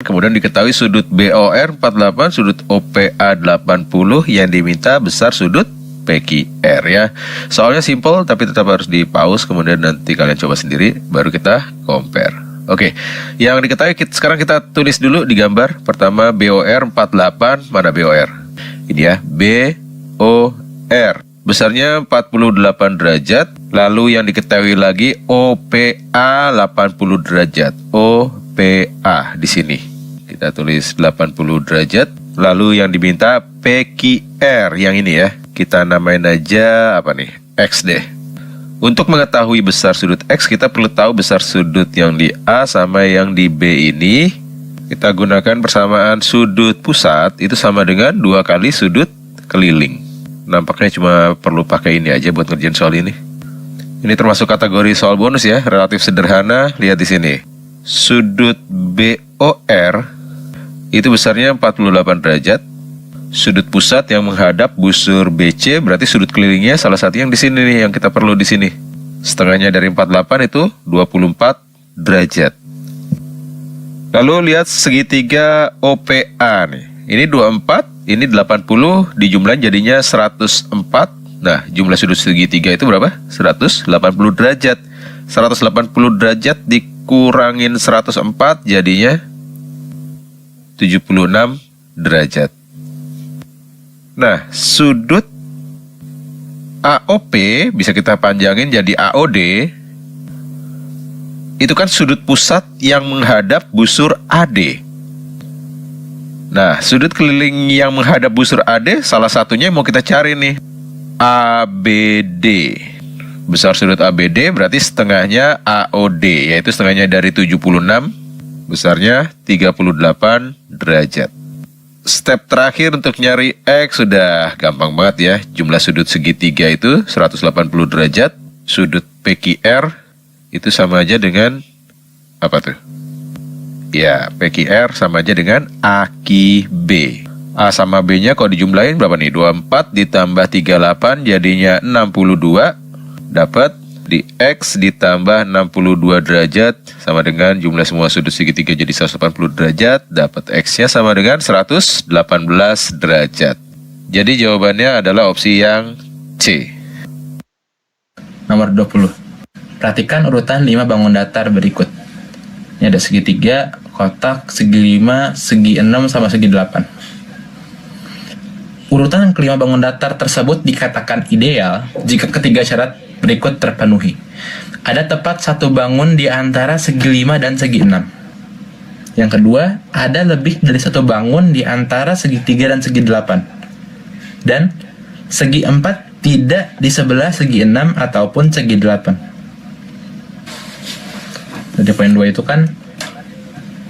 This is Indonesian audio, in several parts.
Kemudian diketahui sudut BOR 48, sudut OPA 80, yang diminta besar sudut PQR ya. Soalnya simple tapi tetap harus di pause, kemudian nanti kalian coba sendiri baru kita compare. Oke, yang diketahui sekarang kita tulis dulu di gambar. Pertama BOR 48, mana BOR? Ini ya, BOR besarnya 48 derajat. Lalu yang diketahui lagi OPA 80 derajat. OPA di sini kita tulis 80 derajat. Lalu yang diminta PQR yang ini ya, kita namain aja apa nih? X deh. Untuk mengetahui besar sudut X, kita perlu tahu besar sudut yang di A sama yang di B ini. Kita gunakan persamaan sudut pusat itu sama dengan 2 kali sudut keliling. Nampaknya cuma perlu pakai ini aja buat ngerjain soal ini. Ini termasuk kategori soal bonus ya, relatif sederhana. Lihat di sini. Sudut BOR itu besarnya 48 derajat. Sudut pusat yang menghadap busur BC berarti sudut kelilingnya salah satu yang di sini nih, yang kita perlu di sini. Setengahnya dari 48 itu 24 derajat. Lalu lihat segitiga OPA nih. Ini 24, ini 80, dijumlahin jadinya 104. Nah, jumlah sudut segitiga itu berapa? 180 derajat. 180 derajat dikurangin 104 jadinya 76 derajat. Nah, sudut AOP bisa kita panjangin jadi AOD. Itu kan sudut pusat yang menghadap busur AD. Nah, sudut keliling yang menghadap busur AD salah satunya yang mau kita cari nih, ABD. Besar sudut ABD berarti setengahnya AOD, yaitu setengahnya dari 76, besarnya 38 derajat. Step terakhir untuk nyari X sudah gampang banget ya. Jumlah sudut segitiga itu 180 derajat. Sudut PQR itu sama aja dengan apa tuh? Ya, PQR sama aja dengan AQB. A sama B-nya kalau dijumlahin berapa nih? 24 ditambah 38 jadinya 62. Dapat di X ditambah 62 derajat sama dengan jumlah semua sudut segitiga jadi 180 derajat. Dapat X-nya sama dengan 118 derajat. Jadi jawabannya adalah opsi yang C. Nomor 20. Perhatikan urutan 5 bangun datar berikut. Ini ada segitiga, kotak, segi 5, segi 6, sama segi 8. Urutan kelima bangun datar tersebut dikatakan ideal jika ketiga syarat berikut terpenuhi. Ada tepat satu bangun di antara segi 5 dan segi 6. Yang kedua, ada lebih dari satu bangun di antara segi 3 dan segi 8. Dan segi 4 tidak di sebelah segi 6 ataupun segi 8. Jadi poin 2 itu kan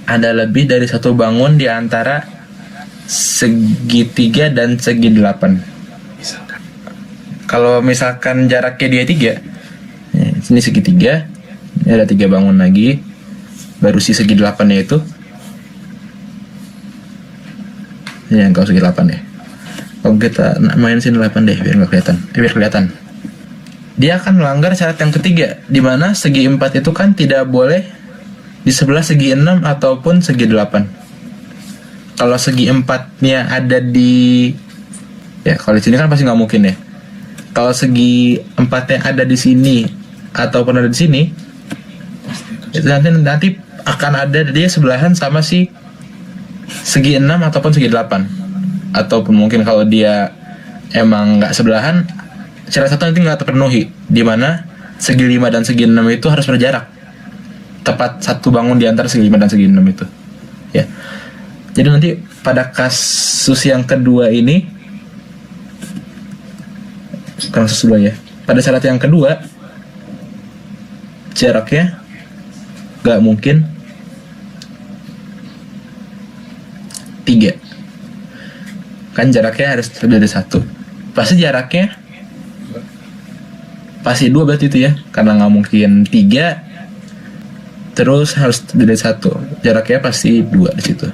ada lebih dari satu bangun di antara segitiga dan segi 8. Kalau misalkan jaraknya dia 3, ini segitiga, ini ada 3 bangun lagi, baru si segi 8-nya itu, ya kalau segi 8 ya. Kalau kita main sini 8 deh, biar nggak kelihatan, biar kelihatan. Dia akan melanggar syarat yang ketiga, di mana segi 4 itu kan tidak boleh di sebelah segi 6 ataupun segi 8. Kalau segi 4-nya ada di, ya kalau di sini kan pasti nggak mungkin ya. Kalau segi 4-nya ada di sini ataupun ada di sini, itu nanti akan ada dia sebelahan sama si segi 6 ataupun segi 8. Ataupun mungkin kalau dia emang nggak sebelahan, syarat satu nanti nggak terpenuhi, di mana segi 5 dan segi 6 itu harus berjarak tepat satu bangun di antara segi 5 dan segi 6 itu. Ya. Jadi nanti pada kasus yang kedua ini, kasus kedua ya, pada syarat yang kedua jaraknya nggak mungkin 3, kan jaraknya harus lebih dari 1. Pasti jaraknya pasti 2 berarti itu ya, karena nggak mungkin 3 terus harus lebih dari 1. Jaraknya pasti 2 di situ.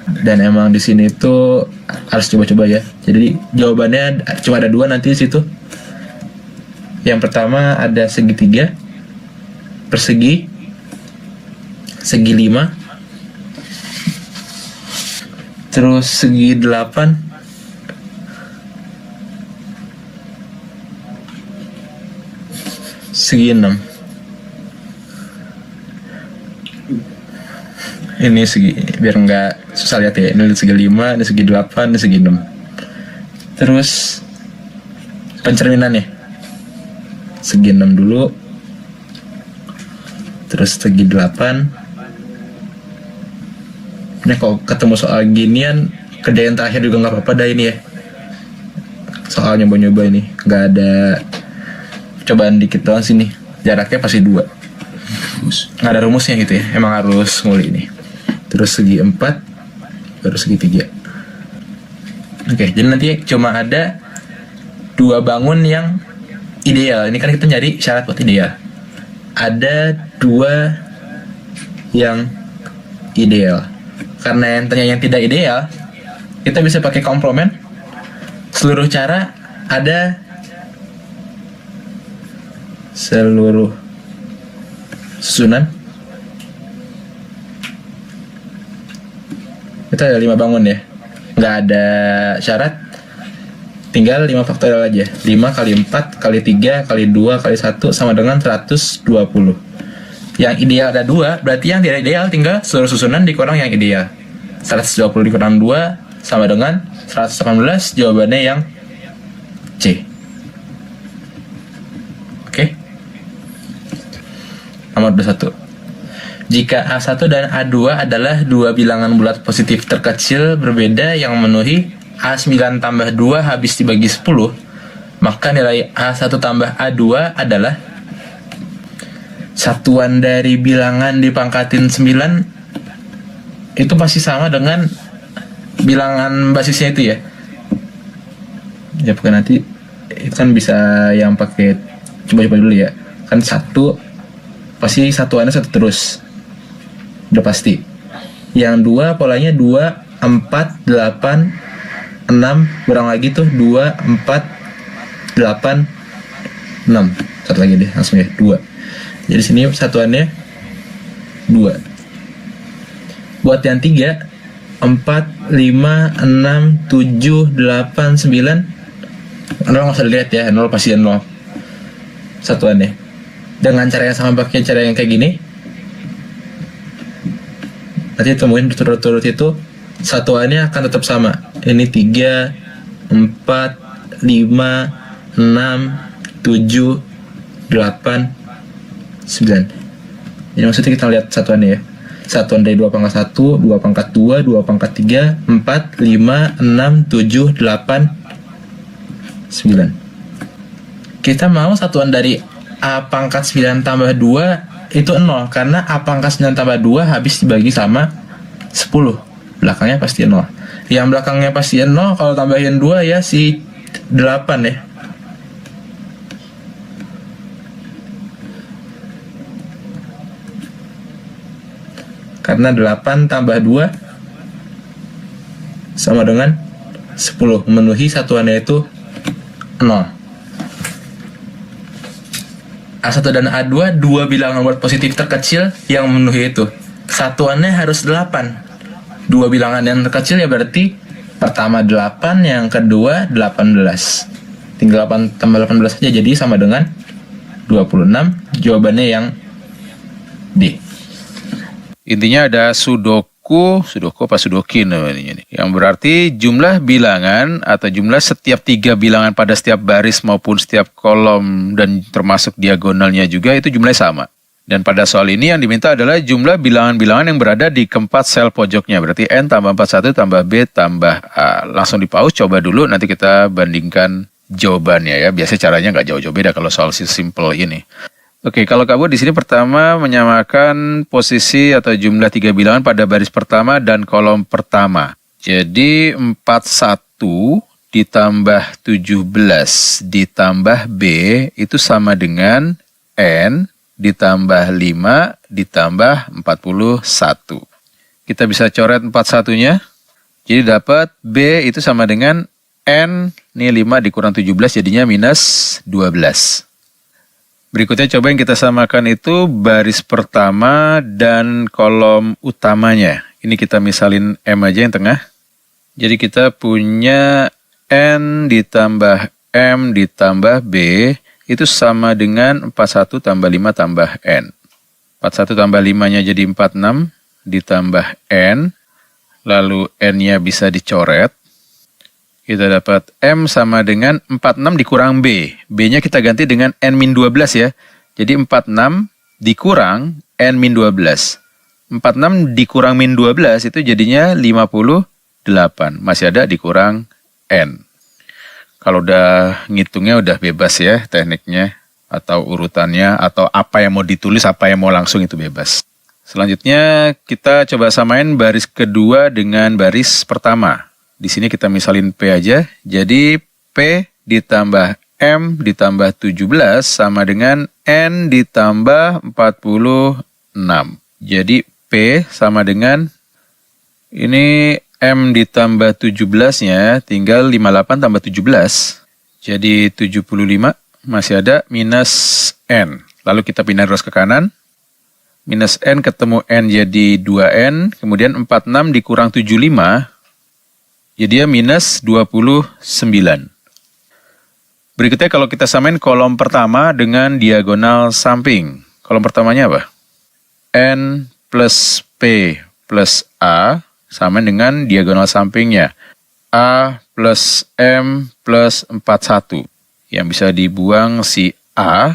Dan emang di sini tuh harus coba-coba ya. Jadi jawabannya cuma ada 2 nanti di situ. Yang pertama ada segitiga, persegi, segi 5, Terus segi 8 segi 6. Ini segi, biar nggak susah lihat ya. Ini segi 5, ini segi 8, ini segi 6. Terus pencerminannya segi 6 dulu, terus segi 8. Ini kalau ketemu soal ginian kerjain terakhir juga nggak apa-apa dah ini ya. Soal nyoba-nyoba ini nggak ada cobaan dikit doang sini. Jaraknya pasti 2. Nggak ada rumusnya gitu ya. Emang harus nguli ini. Terus segi 4, baru segi 3. Oke, jadi nanti cuma ada 2 bangun yang ideal. Ini kan kita nyari syarat buat ideal. Ada 2 yang ideal. Karena yang tidak ideal, kita bisa pakai komplement. Seluruh cara ada seluruh susunan. Kita ada 5 bangun ya. Nggak ada syarat. Tinggal 5 faktorial aja. 5 kali 4 kali 3 kali 2 kali 1 sama dengan 120. Yang ideal ada 2, berarti yang tidak ideal tinggal seluruh susunan dikurang yang ideal. 120 dikurang 2 sama dengan 118, jawabannya yang C. Oke. Nomor 21. Jika A1 dan A2 adalah 2 bilangan bulat positif terkecil berbeda yang memenuhi A9 tambah 2 habis dibagi 10, maka nilai A1 tambah A2 adalah satuan dari bilangan dipangkatin 9 itu pasti sama dengan bilangan basisnya itu ya. Ya bukan, nanti itu kan bisa yang pakai coba-coba dulu ya. Kan 1 pasti satuannya 1 terus. Udah pasti. Yang 2 polanya 2 4 8 6 kurang lagi tuh 2 4 8 6. Satu lagi deh langsung ya 2. Jadi sini satuannya 2. Buat yang 3 4 5 6 7 8 9. 0 nggak usah dilihat ya, 0 pasti 0 satuannya. Dengan cara yang sama pakai cara yang kayak gini, nanti temuin berturut-turut itu satuannya akan tetap sama. Ini 3 4 5 6 7 8 9. Ini maksudnya kita lihat satuannya ya. Satuan dari 2 pangkat 1, 2 pangkat 2, 2 pangkat 3, 4, 5, 6, 7, 8, 9. Kita mau satuan dari A pangkat 9 tambah 2 itu 0. Karena A pangkat 9 tambah 2 habis dibagi sama 10. Belakangnya pasti 0. Yang belakangnya pasti 0, kalau tambahin 2 ya si 8 ya. Karena 8 tambah 2 sama dengan 10. Memenuhi satuannya itu 0. A1 dan A2 2 bilangan bulat positif terkecil yang memenuhi itu. Satuannya harus 8. 2 bilangan yang terkecil ya berarti pertama 8, yang kedua 18. Tinggal 8 tambah 18 aja, jadi sama dengan 26. Jawabannya yang D. Intinya ada sudoku apa sudokin namanya nih. Yang berarti jumlah bilangan atau jumlah setiap 3 bilangan pada setiap baris maupun setiap kolom dan termasuk diagonalnya juga itu jumlahnya sama. Dan pada soal ini yang diminta adalah jumlah bilangan-bilangan yang berada di keempat sel pojoknya. Berarti N tambah 41 tambah B tambah A. Langsung di pause, coba dulu, nanti kita bandingkan jawabannya ya. Biasanya caranya nggak jauh-jauh beda kalau soal simple ini. Oke, kalau kamu di sini pertama menyamakan posisi atau jumlah 3 bilangan pada baris pertama dan kolom pertama. Jadi 41 ditambah 17 ditambah B itu sama dengan N ditambah 5 ditambah 41. Kita bisa coret 41-nya. Jadi dapat B itu sama dengan N, ini 5 dikurang 17 jadinya minus 12. Berikutnya coba yang kita samakan itu baris pertama dan kolom utamanya. Ini kita misalin M aja yang tengah. Jadi kita punya N ditambah M ditambah B itu sama dengan 41 tambah 5 tambah N. 41 tambah 5-nya jadi 46 ditambah N. Lalu N-nya bisa dicoret. Kita dapat M sama dengan 46 dikurang B. B-nya kita ganti dengan N-12 ya. Jadi 46 dikurang N-12. 46 dikurang min 12 itu jadinya 58. Masih ada dikurang N. Kalau udah ngitungnya udah bebas ya tekniknya. Atau urutannya, atau apa yang mau ditulis, apa yang mau langsung itu bebas. Selanjutnya kita coba samain baris kedua dengan baris pertama. Di sini kita misalin P aja. Jadi P ditambah M ditambah 17 sama dengan N ditambah 46. Jadi P sama dengan ini M ditambah 17-nya tinggal 58 tambah 17. Jadi 75. Masih ada minus N. Lalu kita pindah terus ke kanan. Minus N ketemu N jadi 2N. Kemudian 46 dikurang 75. Jadi ya minus 29. Berikutnya kalau kita samain kolom pertama dengan diagonal samping. Kolom pertamanya apa? N plus P plus A sama dengan diagonal sampingnya. A plus M plus 41. Yang bisa dibuang si A.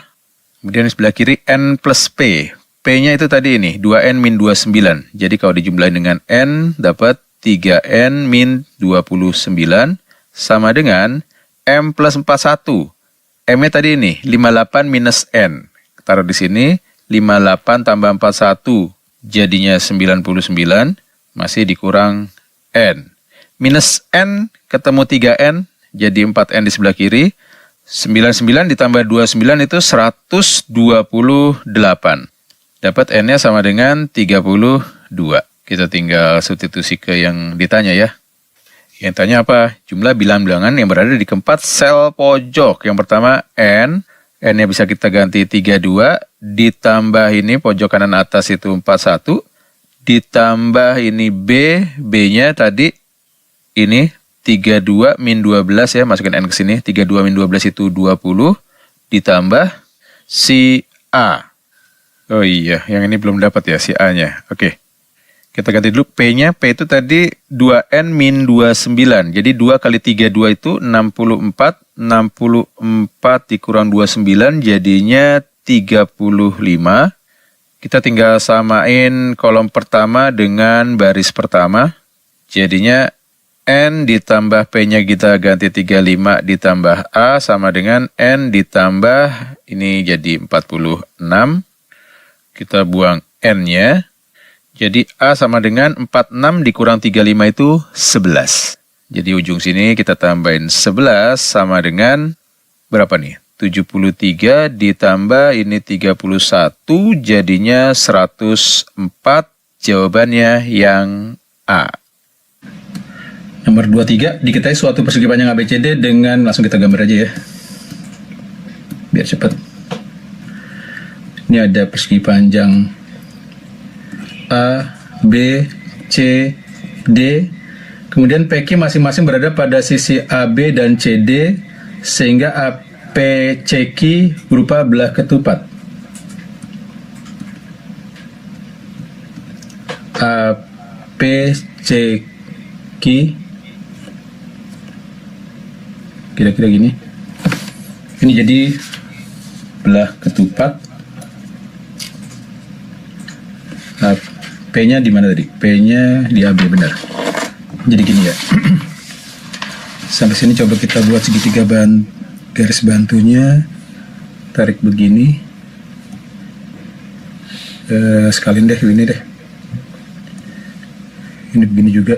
Kemudian di sebelah kiri N plus P. P-nya itu tadi ini, 2N min 29. Jadi kalau dijumlahin dengan N, dapat 3N min 29. Sama dengan M plus 41. M-nya tadi ini, 58 minus N. Taruh di sini, 58 tambah 41. Jadinya 99. Masih dikurang N. Minus N ketemu 3N. Jadi 4N di sebelah kiri. 99 ditambah 29 itu 128. Dapat N-nya sama dengan 32. Kita tinggal substitusi ke yang ditanya ya. Yang tanya apa? Jumlah bilangan-bilangan yang berada di keempat sel pojok. Yang pertama N. N-nya bisa kita ganti 32. Ditambah ini pojok kanan atas itu 41. Ditambah ini B. B-nya tadi ini 32 min 12 ya, masukin N ke sini. 32 min 12 itu 20. Ditambah si A. Oh iya, yang ini belum dapat ya si A-nya. Oke. Kita ganti dulu P-nya. P itu tadi 2N min 29. Jadi 2 kali 32 itu 64. 64 dikurang 29 jadinya 35. Kita tinggal samain kolom pertama dengan baris pertama. Jadinya N ditambah P-nya kita ganti 35 ditambah A sama dengan N ditambah ini jadi 46. Kita buang N-nya. Jadi A sama dengan 46 dikurang 35 itu 11. Jadi ujung sini kita tambahin 11 sama dengan berapa nih? 73 ditambah ini 31 jadinya 104. Jawabannya yang A. Nomor 23, diketahui suatu persegi panjang ABCD dengan, langsung kita gambar aja ya. Biar cepat. Ini ada persegi panjang A, B, C, D. Kemudian PQ masing-masing berada pada sisi AB dan CD, sehingga APCQ berupa belah ketupat. APCQ kira-kira gini. Ini jadi belah ketupat. Nah, P-nya di mana tadi? P-nya di AB, benar. Jadi gini ya. Sampai sini coba kita buat segitiga garis bantunya. Tarik begini. Sekalian deh ini deh. Ini begini juga.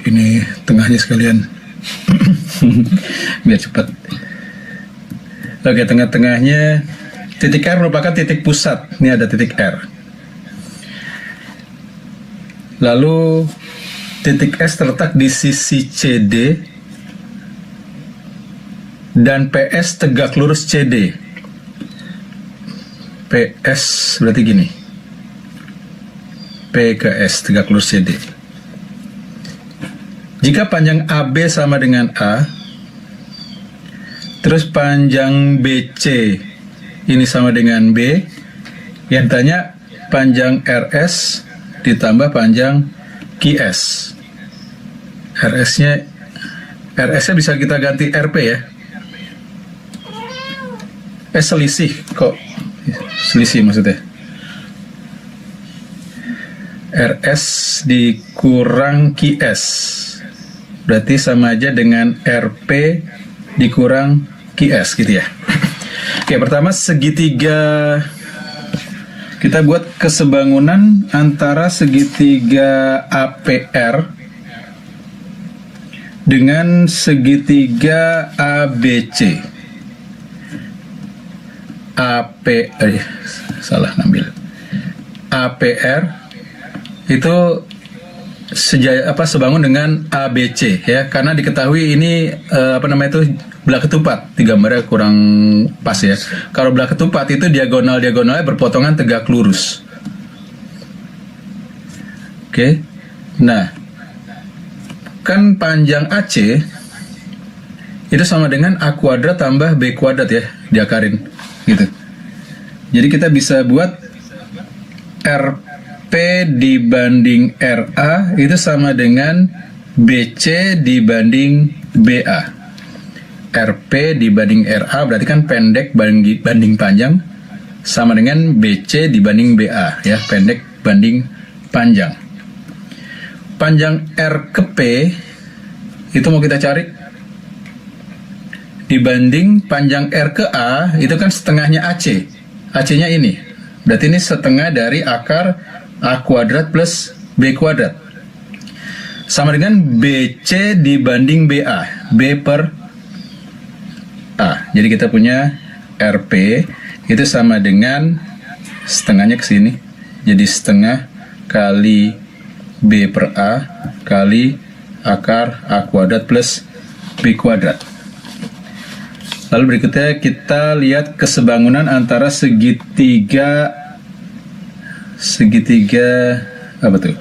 Ini tengahnya sekalian. Biar cepat. Oke, tengah-tengahnya titik R merupakan titik pusat. Ini ada titik R. Lalu titik S terletak di sisi CD dan PS tegak lurus CD. PS berarti gini. P ke S tegak lurus CD. Jika panjang AB sama dengan A, terus panjang BC ini sama dengan B, yang tanya panjang RS ditambah panjang QS. RS-nya bisa kita ganti RP ya. Selisih kok. Selisih maksudnya. RS dikurang QS. Berarti sama aja dengan RP dikurang QS gitu ya. Oke, pertama segitiga. Kita buat kesebangunan antara segitiga APR dengan segitiga ABC. APR itu sebangun dengan ABC ya, karena diketahui ini belah ketupat. Di gambarnya kurang pas ya. Kalau belah ketupat itu diagonalnya berpotongan tegak lurus. Oke. Nah, kan panjang AC itu sama dengan A kuadrat tambah B kuadrat ya, diakarin gitu. Jadi kita bisa buat RP dibanding RA itu sama dengan BC dibanding BA. RP dibanding RA berarti kan pendek banding panjang, sama dengan BC dibanding BA ya, pendek banding panjang. Panjang R ke P itu mau kita cari dibanding panjang R ke A itu kan setengahnya AC. AC-nya ini. Berarti ini setengah dari akar A kuadrat plus B kuadrat. Sama dengan BC dibanding BA. B per A. Jadi kita punya RP itu sama dengan setengahnya ke sini. Jadi setengah kali B per A kali akar A kuadrat plus B kuadrat. Lalu berikutnya kita lihat kesebangunan antara segitiga apa tuh?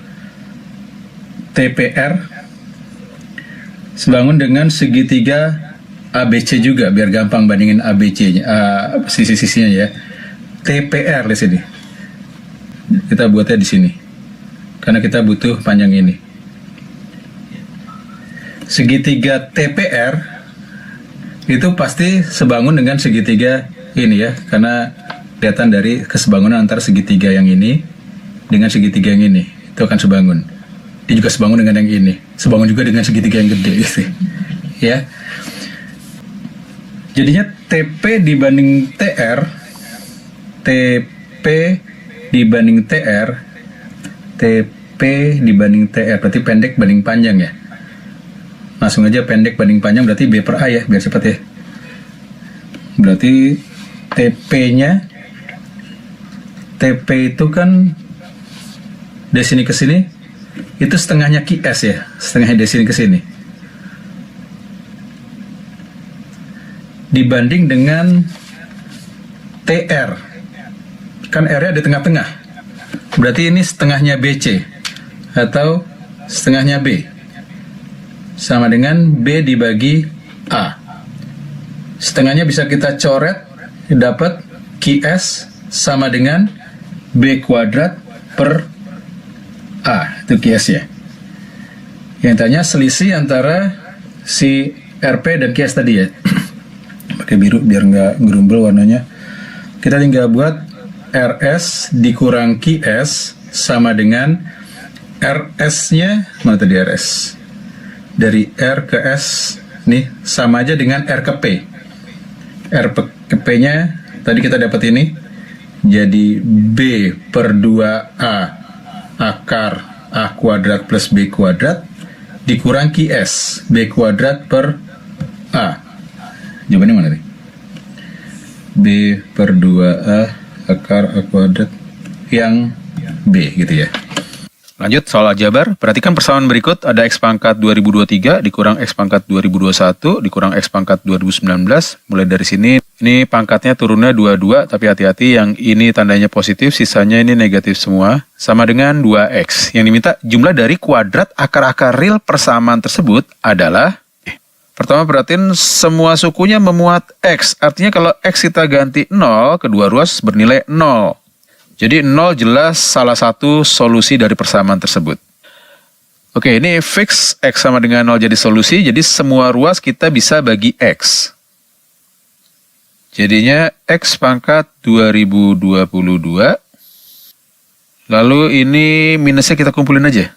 TPR sebangun dengan segitiga ABC juga, biar gampang bandingin ABC-nya, sisi-sisinya ya. TPR di sini. Kita buatnya di sini. Karena kita butuh panjang ini. Segitiga TPR itu pasti sebangun dengan segitiga ini ya, karena kelihatan dari kesebangunan antara segitiga yang ini dengan segitiga yang ini, itu akan sebangun. Dia juga sebangun dengan yang ini, sebangun juga dengan segitiga yang gede gitu ya. Jadinya TP dibanding TR, TP dibanding TR, TP dibanding TR, berarti pendek banding panjang ya. Langsung aja pendek banding panjang berarti B per A ya, biar cepat ya. Berarti TP-nya, TP itu kan dari sini ke sini, itu setengahnya QS ya, setengahnya dari sini ke sini. Dibanding dengan TR, kan R-nya di tengah-tengah, berarti ini setengahnya BC atau setengahnya B, sama dengan B dibagi A. Setengahnya bisa kita coret, dapat QS sama dengan B kuadrat per A, itu QS ya. Yang tanya selisih antara si RP dan QS tadi ya. Pakai biru biar nggak gerumbel warnanya. Kita tinggal buat RS dikurang QS sama dengan RS-nya, mana tadi RS? Dari R ke S, nih sama aja dengan R ke P. R ke P-nya tadi kita dapat ini, jadi B per 2A akar A kuadrat plus B kuadrat dikurang QS, B kuadrat per A. Jawabannya mana nih? B per 2A akar A kuadrat yang B gitu ya. Lanjut soal aljabar, perhatikan persamaan berikut. Ada X pangkat 2023 dikurang X pangkat 2021 dikurang X pangkat 2019. Mulai dari sini, Ini pangkatnya turunnya 22, tapi hati-hati yang ini tandanya positif, sisanya ini negatif semua. Sama dengan 2X. Yang diminta jumlah dari kuadrat akar-akar real persamaan tersebut adalah... Pertama perhatiin semua sukunya memuat X. Artinya kalau X kita ganti 0, kedua ruas bernilai 0. Jadi 0 jelas salah satu solusi dari persamaan tersebut. Oke, ini fix X sama dengan 0 jadi solusi. Jadi semua ruas kita bisa bagi X. Jadinya X pangkat 2022. Lalu ini minusnya kita kumpulin aja.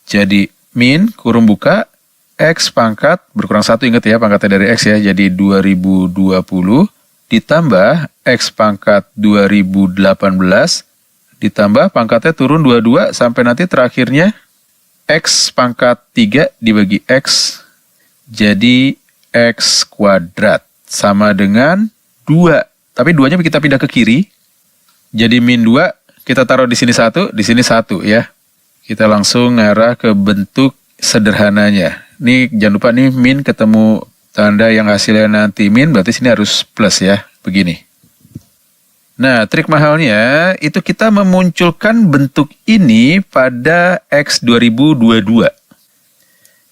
Jadi min kurung buka X pangkat berkurang 1, ingat ya pangkatnya dari X ya. Jadi 2020 ditambah X pangkat 2018 ditambah pangkatnya turun 22 sampai nanti terakhirnya X pangkat 3 dibagi X jadi X kuadrat. Sama dengan 2. Tapi 2-nya kita pindah ke kiri. Jadi min 2, kita taruh di sini 1, di sini 1 ya. Kita langsung ngarah ke bentuk sederhananya. Ini jangan lupa nih min ketemu tanda yang hasilnya nanti min, berarti sini harus plus ya. Begini. Nah, trik mahalnya itu kita memunculkan bentuk ini pada X 2022.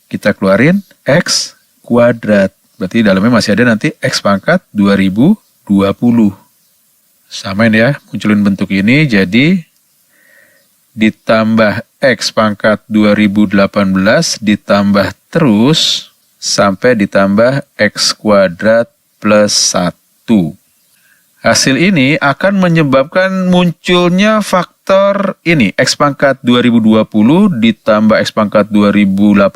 Kita keluarin X kuadrat. Berarti dalamnya masih ada nanti X pangkat 2020. Samain ya, munculin bentuk ini jadi ditambah X pangkat 2018 ditambah terus sampai ditambah X kuadrat plus 1. Hasil ini akan menyebabkan munculnya faktor ini, X pangkat 2020 ditambah X pangkat 2018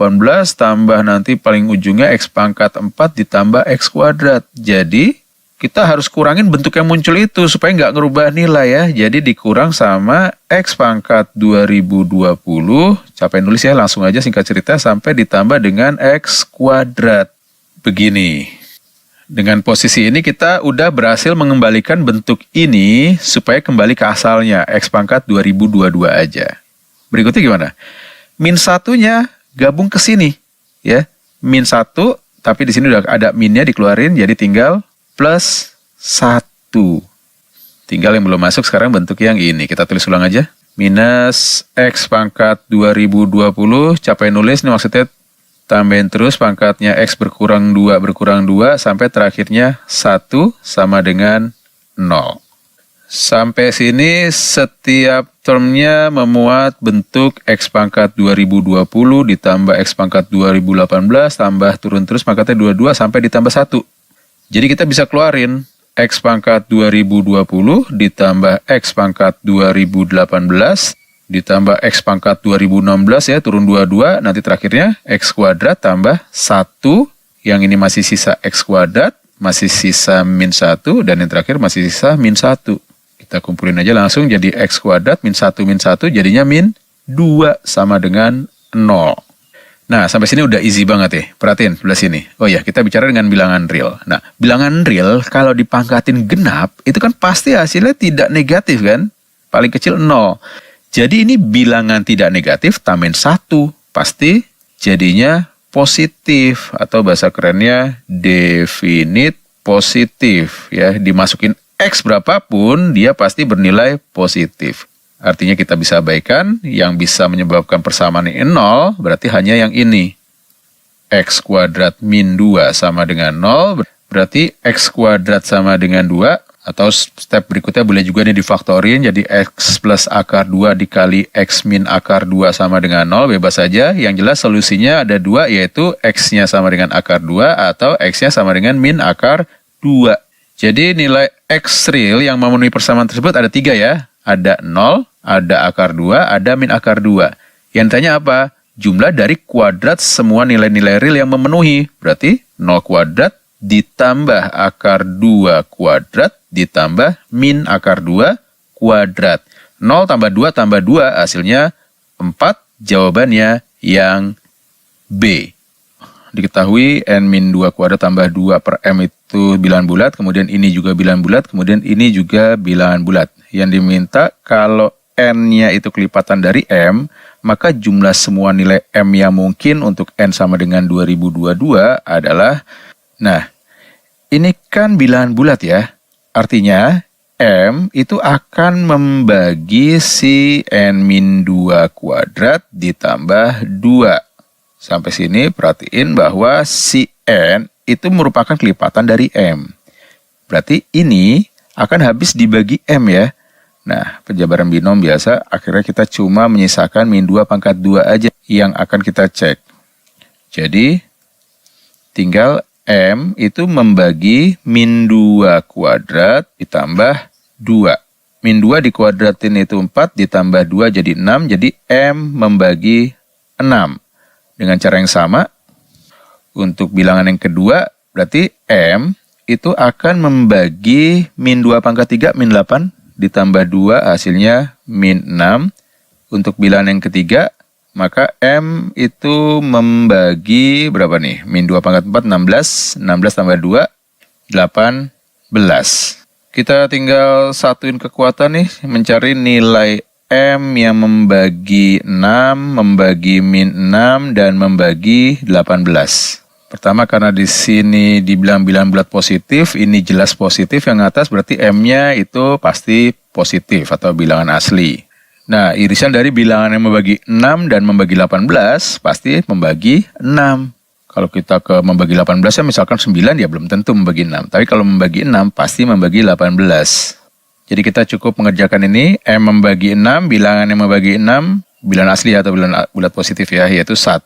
tambah nanti paling ujungnya X pangkat 4 ditambah X kuadrat. Jadi, kita harus kurangin bentuk yang muncul itu supaya nggak ngerubah nilai ya. Jadi, dikurang sama X pangkat 2020, capek nulis ya, langsung aja singkat cerita, sampai ditambah dengan X kuadrat. Begini. Dengan posisi ini kita udah berhasil mengembalikan bentuk ini supaya kembali ke asalnya, X pangkat 2022 aja. Berikutnya gimana? Min 1-nya gabung ke sini, ya. Min 1, tapi di sini udah ada minnya dikeluarin, jadi tinggal plus 1. Tinggal yang belum masuk sekarang bentuk yang ini. Kita tulis ulang aja. Minus X pangkat 2020, capek nulis, ini maksudnya tambahin terus pangkatnya X berkurang 2 sampai terakhirnya 1 sama dengan 0. Sampai sini setiap termnya memuat bentuk X pangkat 2020 ditambah X pangkat 2018 tambah turun terus pangkatnya 22 sampai ditambah 1. Jadi kita bisa keluarin X pangkat 2020 ditambah X pangkat 2018 ditambah X pangkat 2016 ya, turun 22, nanti terakhirnya X kuadrat tambah 1, yang ini masih sisa X kuadrat, masih sisa min 1, dan yang terakhir masih sisa min 1. Kita kumpulin aja langsung jadi X kuadrat min 1 jadinya min 2 sama dengan 0. Nah, sampai sini udah easy banget ya, perhatiin sebelah sini. Oh ya, kita bicara dengan bilangan real. Nah, bilangan real kalau dipangkatin genap, itu kan pasti hasilnya tidak negatif kan? Paling kecil 0. Jadi ini bilangan tidak negatif tambahin 1, pasti jadinya positif atau bahasa kerennya definite positif ya. Dimasukin X berapapun dia pasti bernilai positif. Artinya kita bisa abaikan yang bisa menyebabkan persamaan ini 0 berarti hanya yang ini. X kuadrat min 2 sama dengan 0 berarti X kuadrat sama dengan 2. Atau step berikutnya boleh juga nih difaktorin, jadi X plus akar 2 dikali X min akar 2 sama dengan 0, bebas saja. Yang jelas solusinya ada 2, yaitu X-nya sama dengan akar 2 atau X-nya sama dengan min akar 2. Jadi nilai X real yang memenuhi persamaan tersebut ada 3 ya. Ada 0, ada akar 2, ada min akar 2. Yang ditanya apa? Jumlah dari kuadrat semua nilai-nilai real yang memenuhi. Berarti 0 kuadrat ditambah akar 2 kuadrat ditambah min akar 2 kuadrat. 0 tambah 2 tambah 2 hasilnya 4, jawabannya yang B. Diketahui n min 2 kuadrat tambah 2 per m itu bilangan bulat, kemudian ini juga bilangan bulat, kemudian ini juga bilangan bulat. Yang diminta kalau n-nya itu kelipatan dari m, maka jumlah semua nilai m yang mungkin untuk n sama dengan 2022 adalah, nah, Ini kan bilangan bulat ya. Artinya M itu akan membagi si N-2 kuadrat ditambah 2. Sampai sini perhatiin bahwa si N itu merupakan kelipatan dari M. Berarti ini akan habis dibagi M ya. Nah, penjabaran binom biasa akhirnya kita cuma menyisakan min 2 pangkat 2 aja yang akan kita cek. Jadi tinggal M itu membagi min 2 kuadrat ditambah 2. Min 2 dikuadratin itu 4 ditambah 2 jadi 6. Jadi M membagi 6. Dengan cara yang sama, untuk bilangan yang kedua, berarti M itu akan membagi min 2 pangkat 3, min 8 ditambah 2 hasilnya min 6. Untuk bilangan yang ketiga, maka M itu membagi berapa nih? Min 2 pangkat 4, 16. 16 tambah 2, 18. Kita tinggal satuin kekuatan nih, mencari nilai M yang membagi 6, membagi min 6, dan membagi 18. Pertama karena di sini dibilang bilangan bulat positif, ini jelas positif, yang atas berarti M-nya itu pasti positif atau bilangan asli. Nah, irisan dari bilangan yang membagi 6 dan membagi 18 pasti membagi 6. Kalau kita ke membagi 18 ya misalkan 9 ya belum tentu membagi 6. Tapi kalau membagi 6 pasti membagi 18. Jadi kita cukup mengerjakan ini. M membagi 6, bilangan yang membagi 6, bilangan asli atau bilangan bulat positif ya, yaitu 1,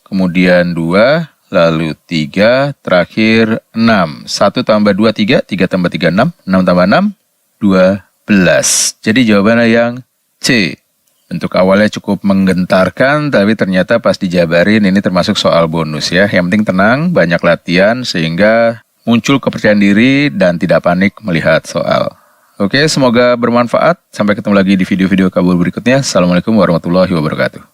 kemudian 2, lalu 3, terakhir 6. 1 tambah 2, 3, 3 tambah 3, 6, 6 tambah 6, 12. Jadi jawabannya yang C. Bentuk awalnya cukup menggentarkan, tapi ternyata pas dijabarin ini termasuk soal bonus ya. Yang penting tenang, banyak latihan, sehingga muncul kepercayaan diri dan tidak panik melihat soal. Oke, semoga bermanfaat. Sampai ketemu lagi di video-video kabur berikutnya. Assalamualaikum warahmatullahi wabarakatuh.